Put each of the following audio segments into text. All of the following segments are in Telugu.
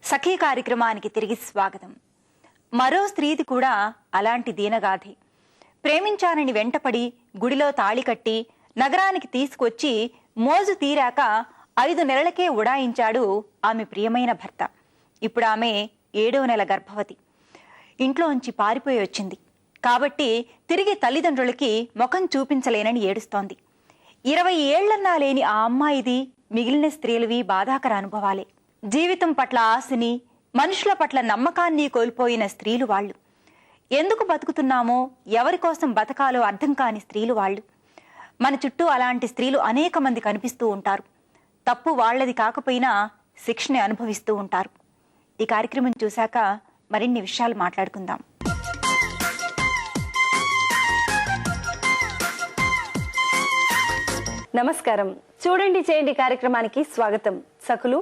సఖీ కార్యక్రమానికి తిరిగి స్వాగతం. మరో స్త్రీది కూడా అలాంటి దీనగాథే. ప్రేమించానని వెంటపడి గుడిలో తాళి కట్టి నగరానికి తీసుకొచ్చి మోజు తీరాక 5 నెలలకే ఉడాయించాడు ఆమె ప్రియమైన భర్త. ఇప్పుడు ఆమె 7వ నెల గర్భవతి. ఇంట్లోంచి పారిపోయి వచ్చింది కాబట్టి తిరిగి తల్లిదండ్రులకి ముఖం చూపించలేనని ఏడుస్తోంది. 20 ఏళ్లన్నా లేని ఆ అమ్మాయిది మిగిలిన స్త్రీలవి బాధాకర అనుభవాలే. జీవితం పట్ల ఆశని, మనుషుల పట్ల నమ్మకాన్ని కోల్పోయిన స్త్రీలు వాళ్ళు. ఎందుకు బతుకుతున్నామో, ఎవరి కోసం బతకాలో అర్థం కాని స్త్రీలు వాళ్ళు. మన చుట్టూ అలాంటి స్త్రీలు అనేక మంది కనిపిస్తూ ఉంటారు. తప్పు వాళ్లది కాకపోయినా శిక్షని అనుభవిస్తూ ఉంటారు. ఈ కార్యక్రమం చూశాక మరిన్ని విషయాలు మాట్లాడుకుందాం. నమస్కారం. చూడండి చేయండి కార్యక్రమానికి స్వాగతం. సకులు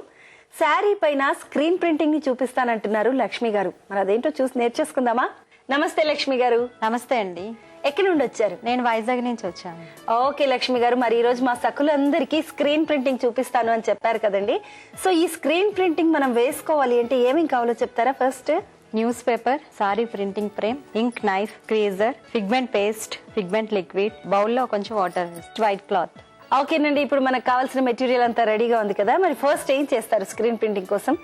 శారీ పైన స్క్రీన్ ప్రింటింగ్ ని చూపిస్తానంటున్నారు లక్ష్మి గారు. మరి అదేంటో చూసి నేర్చేసుకుందామా? నమస్తే లక్ష్మి గారు. నమస్తే అండి. ఎక్కడి నుండి వచ్చారు? నేను వైజాగ్ నుంచి వచ్చాను. ఓకే లక్ష్మి గారు, మరి ఈ రోజు మా సకులందరికీ స్క్రీన్ ప్రింటింగ్ చూపిస్తాను అని చెప్పారు కదండి. సో ఈ స్క్రీన్ ప్రింటింగ్ మనం వేసుకోవాలి అంటే ఏమేం కావాలో చెప్తారా? First news paper, sorry printing frame, ink, knife, creaser, pigment paste, pigment liquid, బౌల్లో కొంచెం వాటర్, వైట్ క్లాత్. ఓకేనండి, ఇప్పుడు మనకు కావాల్సిన మెటీరియల్ అంతా రెడీగా ఉంది కదా. మరి ఫస్ట్ ఏం చేస్తారు స్క్రీన్ ప్రింటింగ్ కోసం?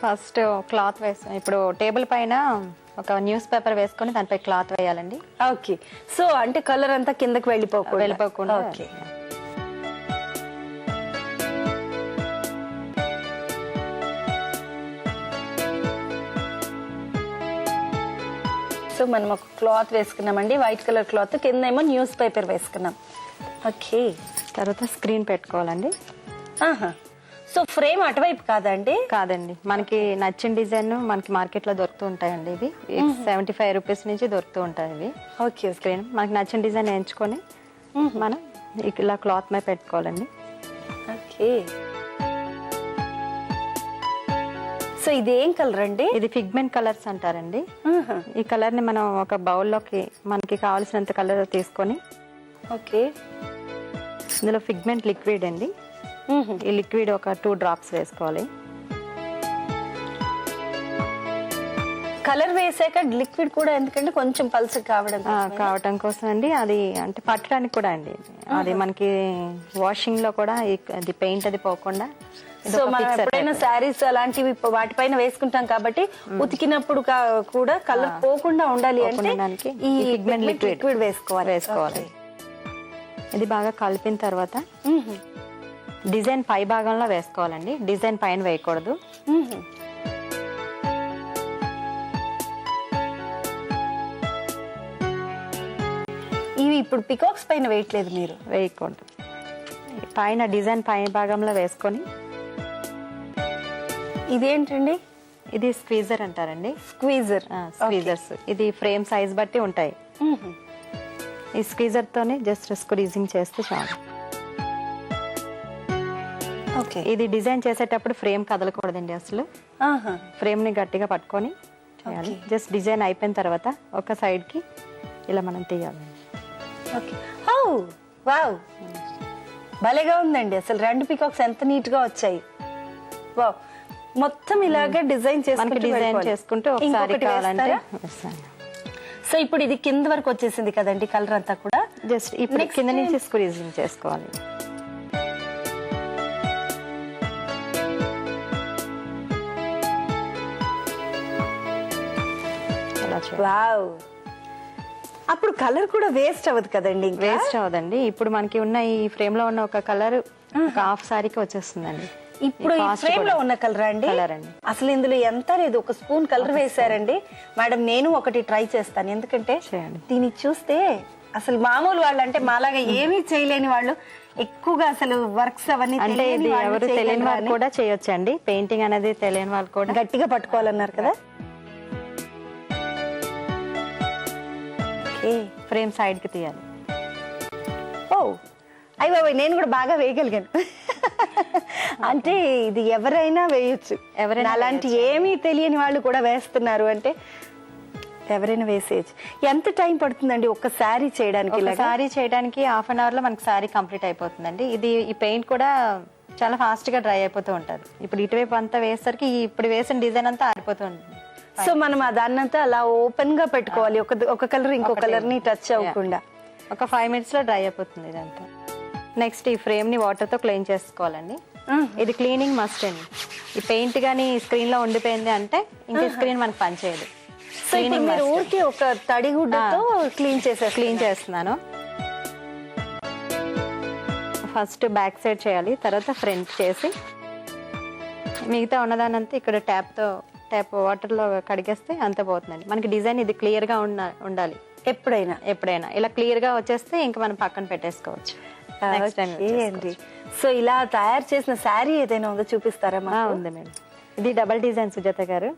ఫస్ట్ క్లాత్ వేస్తాం. ఇప్పుడు టేబుల్ పైన ఒక న్యూస్ పేపర్ వేసుకొని దానిపై క్లాత్ వేయాలండి. ఓకే, సో అంటే కలర్ అంతా కిందకి వెళ్ళిపోకుండా. ఓకే, సో మనం ఒక క్లాత్ వేసుకున్నామండి, వైట్ కలర్ క్లాత్, కింద ఏమో న్యూస్ పేపర్ వేసుకున్నాం. ఓకే, తర్వాత స్క్రీన్ పెట్టుకోవాలండి. సో ఫ్రేమ్ అటువైపు కాదండి? కాదండి, మనకి నచ్చిన డిజైన్ మనకి మార్కెట్ లో దొరుకుతూ ఉంటాయండి. ఇవి 75 రూపీస్ నుంచి దొరుకుతూ ఉంటాయి ఇవి. ఓకే, స్క్రీన్ మనకి నచ్చిన డిజైన్ ఎంచుకొని మనం ఇలా క్లాత్ మీద పెట్టుకోవాలండి. ఓకే, సో ఇది ఏం కలర్ అండి? ఇది పిగ్మెంట్ కలర్స్ అంటారండి. ఈ కలర్ ని మనం ఒక బౌల్లోకి మనకి కావాల్సినంత కలర్ తీసుకొని, ఓకే, ఇందులో పిగ్మెంట్ లిక్విడ్ అండి. ఈ లిక్విడ్ ఒక 2 డ్రాప్స్ వేసుకోవాలి. కలర్ వేసాక లిక్విడ్ కూడా ఎందుకంటే కొంచెం పల్స్ కావడం కోసం అండి. అది అంటే పట్టడానికి కూడా అండి. అది మనకి వాషింగ్ లో కూడా అది పెయింట్ అది పోకుండా. సో మనం ఎప్పుడైనా శారీస్ అలాంటివి వాటిపైన వేసుకుంటాం కాబట్టి ఉతికినప్పుడు కూడా కలర్ పోకుండా ఉండాలి అంటే ఈ పిగ్మెంట్ లిక్విడ్ వేసుకోవాలి. ఇది బాగా కలిపిన తర్వాత డిజైన్ పై భాగంలో వేసుకోవాలండి. డిజైన్ పైన వేయకూడదు. ఇవి ఇప్పుడు పికాక్స్ పైన వేయట్లేదు, మీరు వేయకూడదు. పైన డిజైన్ పై భాగంలో వేసుకొని. ఇదేంటండి? ఇది స్క్వీజర్ అంటారండి. స్క్వీజర్స్ ఇది ఫ్రేమ్ సైజ్ బట్టి ఉంటాయి. ఈ స్క్వీజర్ తోనే జస్ట్ స్క్వీజింగ్ చేస్తే చాలు. ఓకే, ఇది డిజైన్ చేసేటప్పుడు ఫ్రేమ్ కదలకూడదండి అసలు. ఫ్రేమ్ ని గట్టిగా పట్టుకొని చేయాలి. జస్ట్ డిజైన్ అయిపోయిన తర్వాత ఒక సైడ్ కి ఇలా మనం తీయాలి. ఓకే, వావ్, భలేగా ఉందండి అసలు. 2 పికాక్స్ ఎంత నీట్ గా వచ్చాయి. వావ్, మొత్తం ఇలాగే డిజైన్ చేసుకుంటూ ఒకసారి కావాలంటే. సో ఇప్పుడు ఇది కింద వరకు వచ్చేసింది కదండి కలర్ అంతా కూడా. జస్ట్ ఇప్పుడు కింద నుంచి స్క్వీజింగ్ చేసుకోవాలి. వావ్, అప్పుడు కలర్ కూడా వేస్ట్ అవ్వదు కదండి? వేస్ట్ అవ్వదండి. ఇప్పుడు మనకి ఉన్న ఈ ఫ్రేమ్ లో ఉన్న ఒక కలర్ ఒక హాఫ్ సారీకి వచ్చేస్తుందండి. ఇప్పుడు ఈ ఫ్రేమ్ లో ఉన్న కలర్ అండి అసలు ఇందులో ఎంత లేదు, ఒక స్పూన్ కలర్ వేసారండి. మేడం నేను ఒకటి ట్రై చేస్తాను, ఎందుకంటే దీన్ని చూస్తే అసలు మామూలు వాళ్ళు అంటే మాలాగా ఏమీ చేయలేని వాళ్ళు ఎక్కువగా అసలు వర్క్స్ అవన్నీ అంటే ఎవరు తెలియని వాళ్ళు కూడా చేయొచ్చు అండి. పెయింటింగ్ అనేది తెలియని వాళ్ళు కూడా గట్టిగా పట్టుకోవాలన్నారు కదా. ఫ్రేమ్ సైడ్ కి తీయాలి. ఓ అయ్య బాబాయ్, నేను కూడా బాగా వేయగలిగాను. అంటే ఇది ఎవరైనా వేయొచ్చు. ఎవరైనా అలాంటి ఏమీ తెలియని వాళ్ళు కూడా వేస్తున్నారు అంటే ఎవరైనా వేసేయచ్చు. ఎంత టైం పడుతుందండి ఒక శారీ చేయడానికి? శారీ చేయడానికి 1/2 an hour లో మనకి శారీ కంప్లీట్ అయిపోతుందండి. ఇది ఈ పెయింట్ కూడా చాలా ఫాస్ట్ గా డ్రై అయిపోతూ ఉంటది. ఇప్పుడు ఇటువైపు అంతా వేసరికి ఇప్పుడు వేసిన డిజైన్ అంతా ఆరిపోతూ ఉంటుంది. సో మనం దాన్నంతా అలా ఓపెన్ గా పెట్టుకోవాలి, ఒక కలర్ ఇంకో కలర్ ని టచ్ అవ్వకుండా. ఒక 5 minutes లో డ్రై అయిపోతుంది ఇదంతా. నెక్స్ట్ ఈ ఫ్రేమ్ ని వాటర్ తో క్లీన్ చేసుకోవాలండి. ఇది క్లీనింగ్ మస్ట్ అండి. ఈ పెయింట్ గానీ స్క్రీన్ లో ఉండిపోయింది అంటే ఇంకా స్క్రీన్ మనకు పనిచేయదు. సో ఇప్పుడు మీరు ఊరికి ఒక తడిగుడ్డతో క్లీన్ చేస్తున్నాను. ఫస్ట్ బ్యాక్ సైడ్ చేయాలి, తర్వాత ఫ్రంట్ చేసి మిగతా ఉన్నదానంతా ఇక్కడ ట్యాప్ వాటర్ లో కడిగేస్తే అంత పోతుందండి. మనకి డిజైన్ ఇది క్లియర్ గా ఉండాలి ఎప్పుడైనా ఇలా క్లియర్ గా వచ్చేస్తే ఇంకా మనం పక్కన పెట్టేసుకోవచ్చు. సో ఇలా తయారు చేసిన శారీ ఏదైనా ఉందో చూపిస్తారా? ఉంది మేడం. ఇది డబల్ డిజైన్ సుజాత గారు.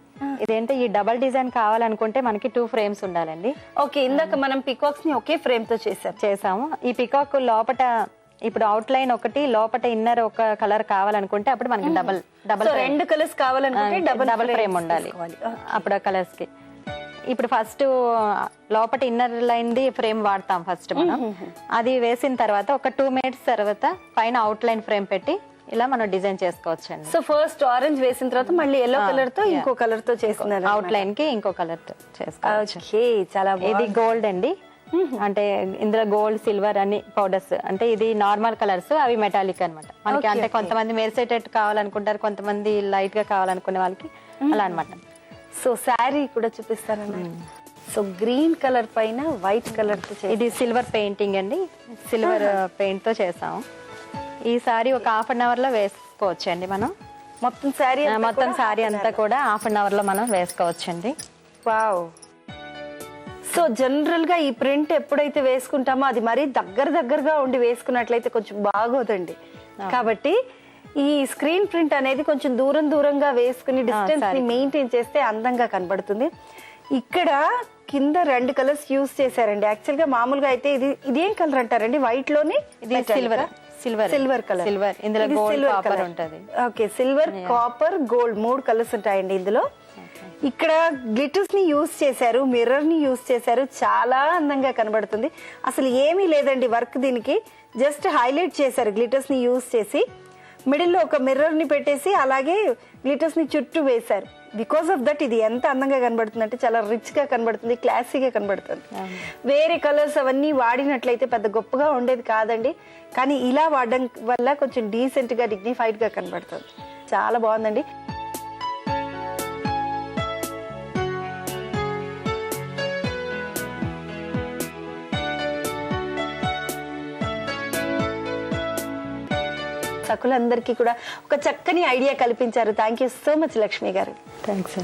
ఇదేంటే ఈ డబల్ డిజైన్ కావాలనుకుంటే మనకి 2 frames ఉండాలండి. ఓకే, ఇందాక మనం పికాక్స్ ని ఒకే ఫ్రేమ్ తో చేసాము. ఈ పికాక్ లోపట ఇప్పుడు అవుట్ లైన్ ఒకటి, లోపట ఇన్నర్ ఒక కలర్ కావాలనుకుంటే అప్పుడు మనకి డబల్ 2 కలర్స్ కావాలనుకుంటే డబల్ ఫ్రేమ్ ఉండాలి అప్పుడు ఆ కలర్స్ కి. ఇప్పుడు ఫస్ట్ లోపల ఇన్నర్ లైన్ ది ఫ్రేమ్ వాడతాం ఫస్ట్ మనం. అది వేసిన తర్వాత ఒక 2 minutes తర్వాత పైన అవుట్ లైన్ ఫ్రేమ్ పెట్టి ఇలా మనం డిజైన్ చేసుకోవచ్చు అండి. సో ఫస్ట్ ఆరెంజ్ వేసిన తర్వాత మళ్ళీ ఎల్లో కలర్ తో ఇంకో కలర్ తో చేసుకున్నారు. అవుట్ లైన్ కి ఇంకో కలర్ తో చేసుకోవచ్చు. చాలా ఇది గోల్డ్ అండి. అంటే ఇందులో గోల్డ్, సిల్వర్ అన్ని పౌడర్స్. అంటే ఇది నార్మల్ కలర్స్, అవి మెటాలిక్ అన్నమాట మనకి. అంటే కొంతమంది మెరిసేటట్టు కావాలనుకుంటారు, కొంతమంది లైట్ గా కావాలనుకునే వాళ్ళకి అలా అన్నమాట. సో శారీ కూడా చూపిస్తానండి. సో గ్రీన్ కలర్ పైన వైట్ కలర్ తో ఇది సిల్వర్ పెయింటింగ్ అండి. సిల్వర్ పెయింట్ తో చేసాము. ఈ సారీ ఒక 1/2 hour లో వేసుకోవచ్చు అండి మనం. మొత్తం శారీ అంతా కూడా 1/2 hour లో మనం వేసుకోవచ్చండి. వావ్. సో జనరల్ గా ఈ ప్రింట్ ఎప్పుడైతే వేసుకుంటామో అది మరీ దగ్గరగా ఉండి వేసుకున్నట్లయితే కొంచెం బాగోదండి. కాబట్టి ఈ స్క్రీన్ ప్రింట్ అనేది కొంచెం దూరంగా వేసుకుని డిస్టెన్స్ ని మెయింటైన్ చేస్తే అందంగా కనబడుతుంది. ఇక్కడ కింద 2 కలర్స్ యూజ్ చేశారండి. యాక్చువల్ గా మామూలుగా అయితే ఇదేం కలర్ అంటారండి? వైట్ లోని సిల్వర్ కలర్. ఇందులో గోల్డ్, కాపర్ ఉంటది. Okay, silver, copper, gold 3 colours ఉంటాయండి ఇందులో. ఇక్కడ గ్లిటర్స్ ని యూజ్ చేశారు, మిర్రర్ ని యూజ్ చేశారు. చాలా అందంగా కనబడుతుంది. అసలు ఏమీ లేదండి వర్క్ దీనికి. జస్ట్ హైలైట్ చేశారు గ్లిటర్స్ ని యూజ్ చేసి. మిడిల్ లో ఒక మిర్రర్ ని పెట్టేసి అలాగే గ్లిటర్స్ ని చుట్టూ వేశారు. బికాస్ ఆఫ్ దట్ ఇది ఎంత అందంగా కనబడుతుంది అంటే చాలా రిచ్ గా కనబడుతుంది, క్లాసీగా కనబడుతుంది. వేరే కలర్స్ అవన్నీ వాడినట్లయితే పెద్ద గొప్పగా ఉండేది కాదండి. కానీ ఇలా వాడడం వల్ల కొంచెం డీసెంట్ గా, డిగ్నిఫైడ్ గా కనబడుతుంది. చాలా బాగుందండి. సకులందరికీ కూడా ఒక చక్కని ఐడియా కల్పించారు. Thank you so much Lakshmi గారు. థ్యాంక్స్.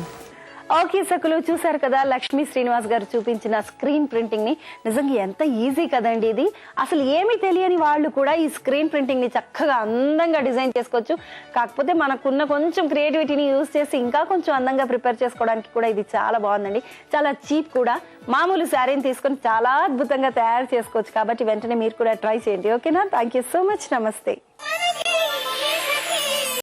ఓకే సకులు, చూసారు కదా లక్ష్మీ శ్రీనివాస్ గారు చూపించిన స్క్రీన్ ప్రింటింగ్ ని. నిజంగా ఎంత ఈజీ కదండి ఇది. అసలు ఏమీ తెలియని వాళ్ళు కూడా ఈ స్క్రీన్ ప్రింటింగ్ ని చక్కగా అందంగా డిజైన్ చేసుకోవచ్చు. కాకపోతే మనకున్న కొంచెం క్రియేటివిటీని యూజ్ చేసి ఇంకా కొంచెం అందంగా ప్రిపేర్ చేసుకోవడానికి కూడా ఇది చాలా బాగుందండి. చాలా చీప్ కూడా. మామూలు శారీని తీసుకొని చాలా అద్భుతంగా తయారు చేసుకోవచ్చు. కాబట్టి వెంటనే మీరు కూడా ట్రై చేయండి. ఓకేనా? Thank you so much. నమస్తే.